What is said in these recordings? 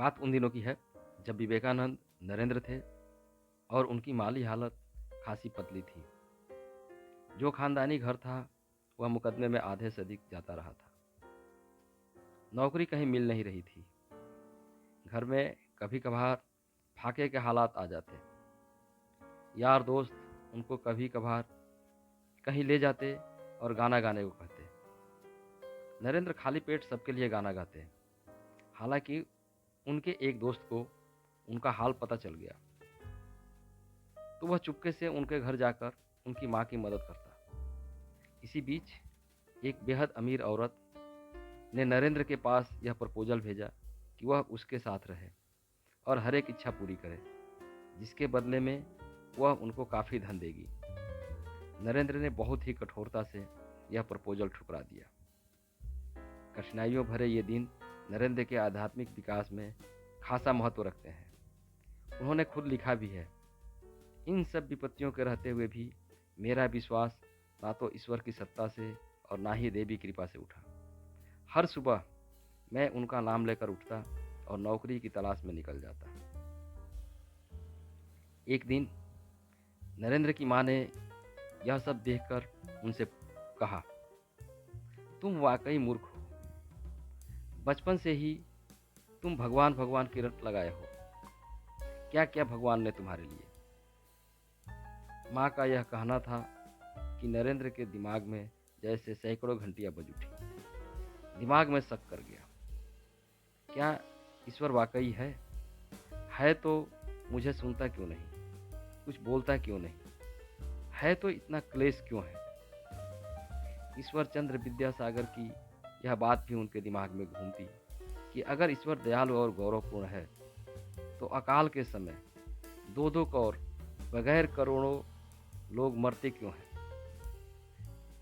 बात उन दिनों की है जब विवेकानंद नरेंद्र थे और उनकी माली हालत खासी पतली थी। जो खानदानी घर था वह मुकदमे में आधे से अधिक जाता रहा था। नौकरी कहीं मिल नहीं रही थी। घर में कभी कभार फाके के हालात आ जाते। यार दोस्त उनको कभी कभार कहीं ले जाते और गाना गाने को कहते। नरेंद्र खाली पेट सबके लिए गाना गाते। हालांकि उनके एक दोस्त को उनका हाल पता चल गया तो वह चुपके से उनके घर जाकर उनकी माँ की मदद करता। इसी बीच एक बेहद अमीर औरत ने नरेंद्र के पास यह प्रपोजल भेजा कि वह उसके साथ रहे और हर एक इच्छा पूरी करे, जिसके बदले में वह उनको काफ़ी धन देगी। नरेंद्र ने बहुत ही कठोरता से यह प्रपोजल ठुकरा दिया। कठिनाइयों भरे ये दिन नरेंद्र के आध्यात्मिक विकास में खासा महत्व रखते हैं। उन्होंने खुद लिखा भी है, इन सब विपत्तियों के रहते हुए भी मेरा विश्वास ना तो ईश्वर की सत्ता से और ना ही देवी कृपा से उठा। हर सुबह मैं उनका नाम लेकर उठता और नौकरी की तलाश में निकल जाता। एक दिन नरेंद्र की माँ ने यह सब देखकर उनसे कहा, तुम वाकई मूर्ख हो। बचपन से ही तुम भगवान भगवान की रट लगाए हो। क्या क्या भगवान ने तुम्हारे लिए। माँ का यह कहना था कि नरेंद्र के दिमाग में जैसे सैकड़ों घंटियां बज उठी। दिमाग में शक कर गया, क्या ईश्वर वाकई है तो मुझे सुनता क्यों नहीं, कुछ बोलता क्यों नहीं, है तो इतना क्लेश क्यों है। ईश्वर चंद्र विद्यासागर की यह बात भी उनके दिमाग में घूमती कि अगर ईश्वर दयालु और गौरवपूर्ण है तो अकाल के समय दो दो कौर बगैर करोड़ों लोग मरते क्यों हैं।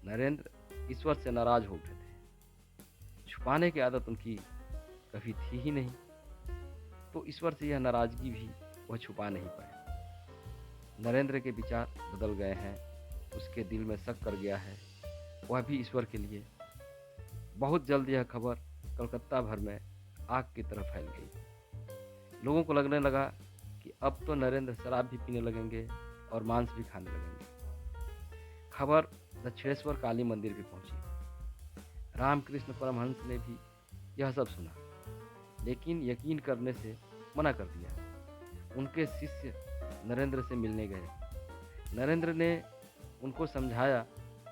नरेंद्र ईश्वर से नाराज हो उठे थे। छुपाने की आदत उनकी कभी थी ही नहीं, तो ईश्वर से यह नाराजगी भी वह छुपा नहीं पाए। नरेंद्र के विचार बदल गए हैं, उसके दिल में शक कर गया है, वह भी ईश्वर के लिए। बहुत जल्द यह खबर कलकत्ता भर में आग की तरह फैल गई। लोगों को लगने लगा कि अब तो नरेंद्र शराब भी पीने लगेंगे और मांस भी खाने लगेंगे। खबर दक्षिणेश्वर काली मंदिर भी पहुंची। रामकृष्ण परमहंस ने भी यह सब सुना, लेकिन यकीन करने से मना कर दिया। उनके शिष्य नरेंद्र से मिलने गए। नरेंद्र ने उनको समझाया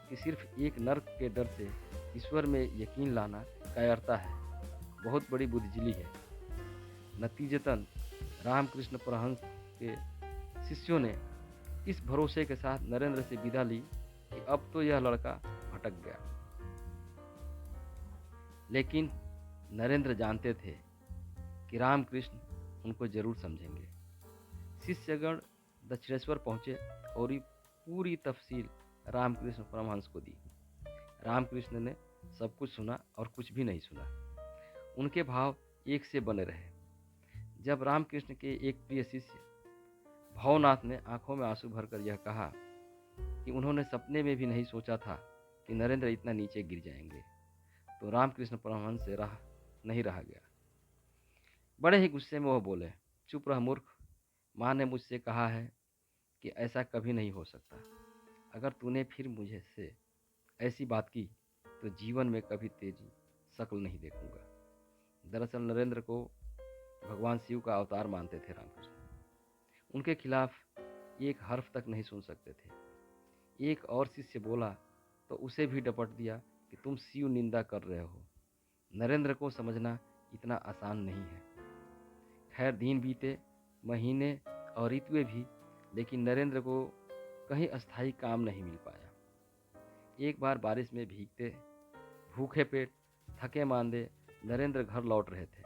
कि सिर्फ एक नर्क के डर से ईश्वर में यकीन लाना कायरता है, बहुत बड़ी बुद्धिजीली है। नतीजतन रामकृष्ण परमहंस के शिष्यों ने इस भरोसे के साथ नरेंद्र से विदा ली कि अब तो यह लड़का भटक गया। लेकिन नरेंद्र जानते थे कि रामकृष्ण उनको जरूर समझेंगे। शिष्यगण दक्षिणेश्वर पहुंचे और ये पूरी तफसील रामकृष्ण परमहंस को दी। रामकृष्ण ने सब कुछ सुना और कुछ भी नहीं सुना। उनके भाव एक से बने रहे। जब रामकृष्ण के एक प्रिय शिष्य भवनाथ ने आंखों में आंसू भरकर यह कहा कि उन्होंने सपने में भी नहीं सोचा था कि नरेंद्र इतना नीचे गिर जाएंगे, तो रामकृष्ण परमहंस से नहीं रहा गया। बड़े ही गुस्से में वह बोले, चुप रह मूर्ख, माँ ने मुझसे कहा है कि ऐसा कभी नहीं हो सकता। अगर तूने फिर मुझे से ऐसी बात की तो जीवन में कभी तेरी शक्ल नहीं देखूंगा। दरअसल नरेंद्र को भगवान शिव का अवतार मानते थे रामकृष्ण। उनके खिलाफ एक हर्फ तक नहीं सुन सकते थे। एक और शिष्य बोला तो उसे भी डपट दिया कि तुम शिव निंदा कर रहे हो। नरेंद्र को समझना इतना आसान नहीं है। खैर दिन बीते, महीने और ऋतुएं भी, लेकिन नरेंद्र को कहीं अस्थायी काम नहीं मिल पाया। एक बार बारिश में भीगते, भूखे पेट, थके मांदे नरेंद्र घर लौट रहे थे।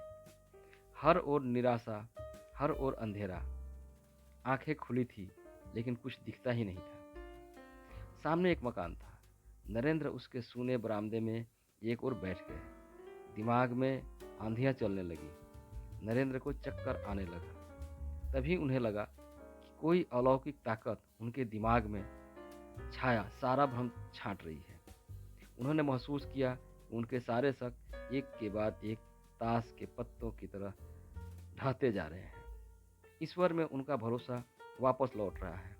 हर ओर निराशा, हर ओर अंधेरा। आंखें खुली थी लेकिन कुछ दिखता ही नहीं था। सामने एक मकान था। नरेंद्र उसके सूने बरामदे में एक ओर बैठ गए। दिमाग में आंधियां चलने लगी। नरेंद्र को चक्कर आने लगा। तभी उन्हें लगा कि कोई अलौकिक ताकत उनके दिमाग में छाया सारा भ्रम छांट रही है। उन्होंने महसूस किया कि उनके सारे शक एक के बाद एक ताश के पत्तों की तरह ढहते जा रहे हैं। ईश्वर में उनका भरोसा वापस लौट रहा है।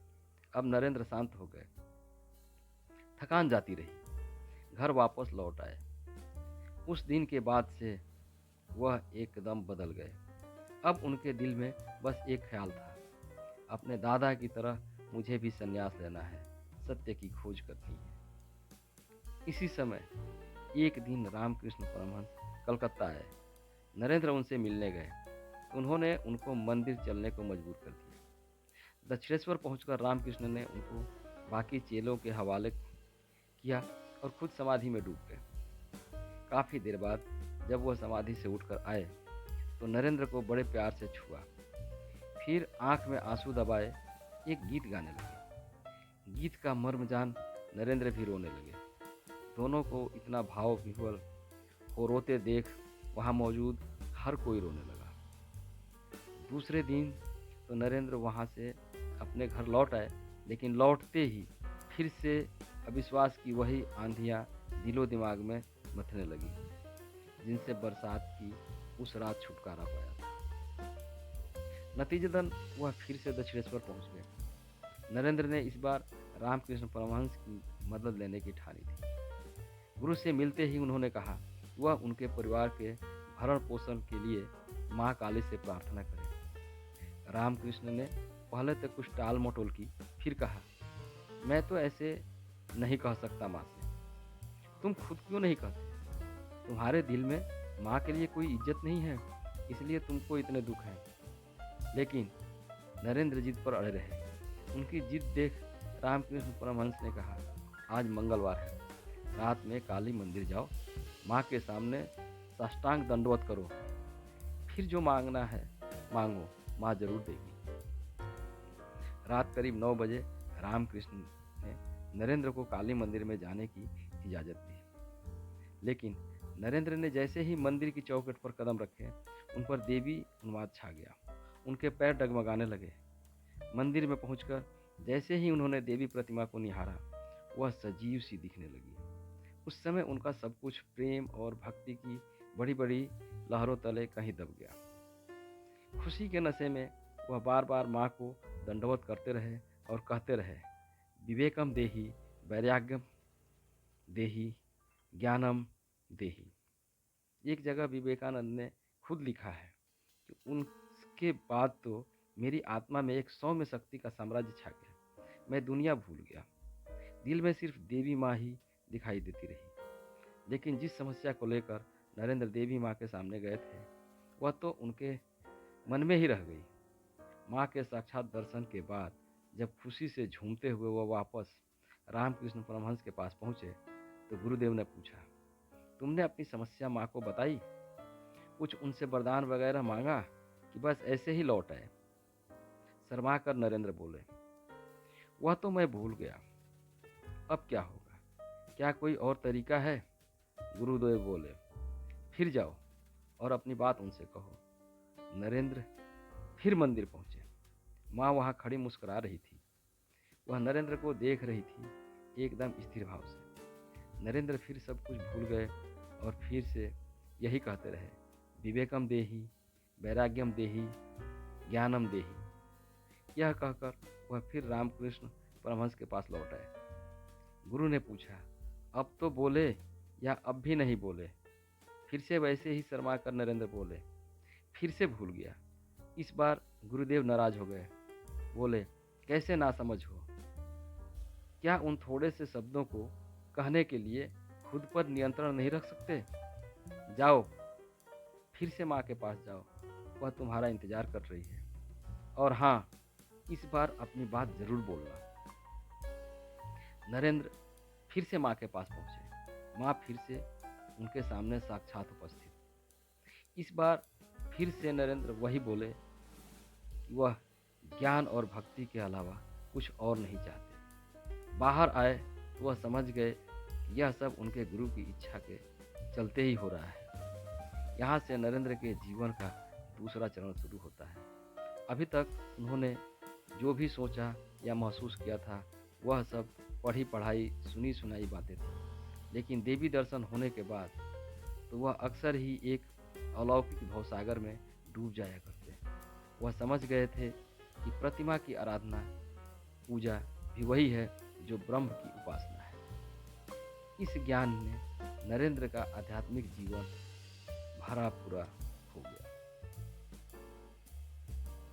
अब नरेंद्र शांत हो गए। थकान जाती रही। घर वापस लौट आए। उस दिन के बाद से वह एकदम बदल गए। अब उनके दिल में बस एक ख्याल था, अपने दादा की तरह मुझे भी संन्यास लेना है, सत्य की खोज करनी है। इसी समय एक दिन रामकृष्ण परमहंस कलकत्ता आए। नरेंद्र उनसे मिलने गए। उन्होंने उनको मंदिर चलने को मजबूर कर दिया। दक्षिणेश्वर पहुंचकर रामकृष्ण ने उनको बाकी चेलों के हवाले किया और खुद समाधि में डूब गए। काफ़ी देर बाद जब वह समाधि से उठकर आए तो नरेंद्र को बड़े प्यार से छुआ। फिर आंख में आंसू दबाए एक गीत गाने लगे। गीत का मर्म जान नरेंद्र भी रोने लगे। दोनों को इतना भाव विह्वल हो रोते देख वहाँ मौजूद हर कोई रोने लगा। दूसरे दिन तो नरेंद्र वहाँ से अपने घर लौट आए, लेकिन लौटते ही फिर से अविश्वास की वही आंधियाँ दिलो दिमाग में मथने लगी, जिनसे बरसात की उस रात छुटकारा पाया था। नतीजतन वह फिर से दक्षिणेश्वर पहुँच गए। नरेंद्र ने इस बार रामकृष्ण परमहंस की मदद लेने की ठानी थी। गुरु से मिलते ही उन्होंने कहा वह उनके परिवार के भरण पोषण के लिए माँ काली से प्रार्थना करें। रामकृष्ण ने पहले तो कुछ टाल मटोल की, फिर कहा, मैं तो ऐसे नहीं कह सकता माँ से। तुम खुद क्यों नहीं कहते? तुम्हारे दिल में माँ के लिए कोई इज्जत नहीं है, इसलिए तुमको इतने दुख हैं। लेकिन नरेंद्र जिद पर अड़े रहे। उनकी जिद देख रामकृष्ण परमहंस ने कहा, आज मंगलवार है, रात में काली मंदिर जाओ, माँ के सामने साष्टांग दंडवत करो, फिर जो मांगना है मांगो, माँ जरूर देगी। रात करीब 9 बजे रामकृष्ण ने नरेंद्र को काली मंदिर में जाने की इजाज़त दी। लेकिन नरेंद्र ने जैसे ही मंदिर की चौखट पर कदम रखे, उन पर देवी उन्माद छा गया। उनके पैर डगमगाने लगे। मंदिर में पहुंचकर जैसे ही उन्होंने देवी प्रतिमा को निहारा, वह सजीव सी दिखने लगी। उस समय उनका सब कुछ प्रेम और भक्ति की बड़ी बड़ी लहरों तले कहीं दब गया। खुशी के नशे में वह बार बार माँ को दंडवत करते रहे और कहते रहे, विवेकम देहि, वैराग्यम देहि, ज्ञानम देहि। एक जगह विवेकानंद ने खुद लिखा है कि उनके बाद तो मेरी आत्मा में एक सौम्य शक्ति का साम्राज्य छा गया। मैं दुनिया भूल गया। दिल में सिर्फ देवी माँ ही दिखाई देती रही। लेकिन जिस समस्या को लेकर नरेंद्र देवी माँ के सामने गए थे, वह तो उनके मन में ही रह गई। माँ के साक्षात दर्शन के बाद जब खुशी से झूमते हुए वह वापस रामकृष्ण परमहंस के पास पहुँचे तो गुरुदेव ने पूछा, तुमने अपनी समस्या माँ को बताई? कुछ उनसे वरदान वगैरह मांगा कि बस ऐसे ही लौट आए? शर्मा कर नरेंद्र बोले, वह तो मैं भूल गया, अब क्या होगा? क्या कोई और तरीका है? गुरुदेव बोले, फिर जाओ और अपनी बात उनसे कहो। नरेंद्र फिर मंदिर पहुंचे। माँ वहाँ खड़ी मुस्कुरा रही थी। वह नरेंद्र को देख रही थी एकदम स्थिर भाव से। नरेंद्र फिर सब कुछ भूल गए और फिर से यही कहते रहे, विवेकम देहि, वैराग्यम देहि, ज्ञानम देहि। यह कहकर वह फिर रामकृष्ण परमहंस के पास लौट आए। गुरु ने पूछा, अब तो बोले या अब भी नहीं बोले? फिर से वैसे ही शर्मा कर नरेंद्र बोले, फिर से भूल गया। इस बार गुरुदेव नाराज हो गए। बोले, कैसे नासमझ हो? क्या उन थोड़े से शब्दों को कहने के लिए खुद पर नियंत्रण नहीं रख सकते? जाओ, फिर से माँ के पास जाओ, वह तुम्हारा इंतजार कर रही है। और हाँ, इस बार अपनी बात जरूर बोलना। नरेंद्र फिर से माँ के पास पहुँचे। माँ फिर से उनके सामने साक्षात उपस्थित। इस बार फिर से नरेंद्र वही बोले कि वह ज्ञान और भक्ति के अलावा कुछ और नहीं चाहते। बाहर आए तो वह समझ गए कि यह सब उनके गुरु की इच्छा के चलते ही हो रहा है। यहाँ से नरेंद्र के जीवन का दूसरा चरण शुरू होता है। अभी तक उन्होंने जो भी सोचा या महसूस किया था, वह सब पढ़ी पढ़ाई सुनी सुनाई बातें थी। लेकिन देवी दर्शन होने के बाद तो वह अक्सर ही एक अलौकिक भवसागर में डूब जाया करते हैं। वह समझ गए थे कि प्रतिमा की आराधना पूजा भी वही है जो ब्रह्म की उपासना है। इस ज्ञान ने नरेंद्र का आध्यात्मिक जीवन भरा पूरा हो गया।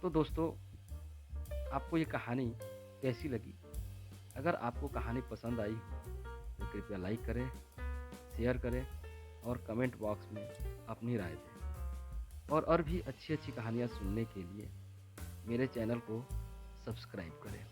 तो दोस्तों, आपको ये कहानी कैसी लगी? अगर आपको कहानी पसंद आई हो तो कृपया लाइक करें, शेयर करें और कमेंट बॉक्स में अपनी राय दें। और भी अच्छी अच्छी कहानियाँ सुनने के लिए मेरे चैनल को सब्सक्राइब करें।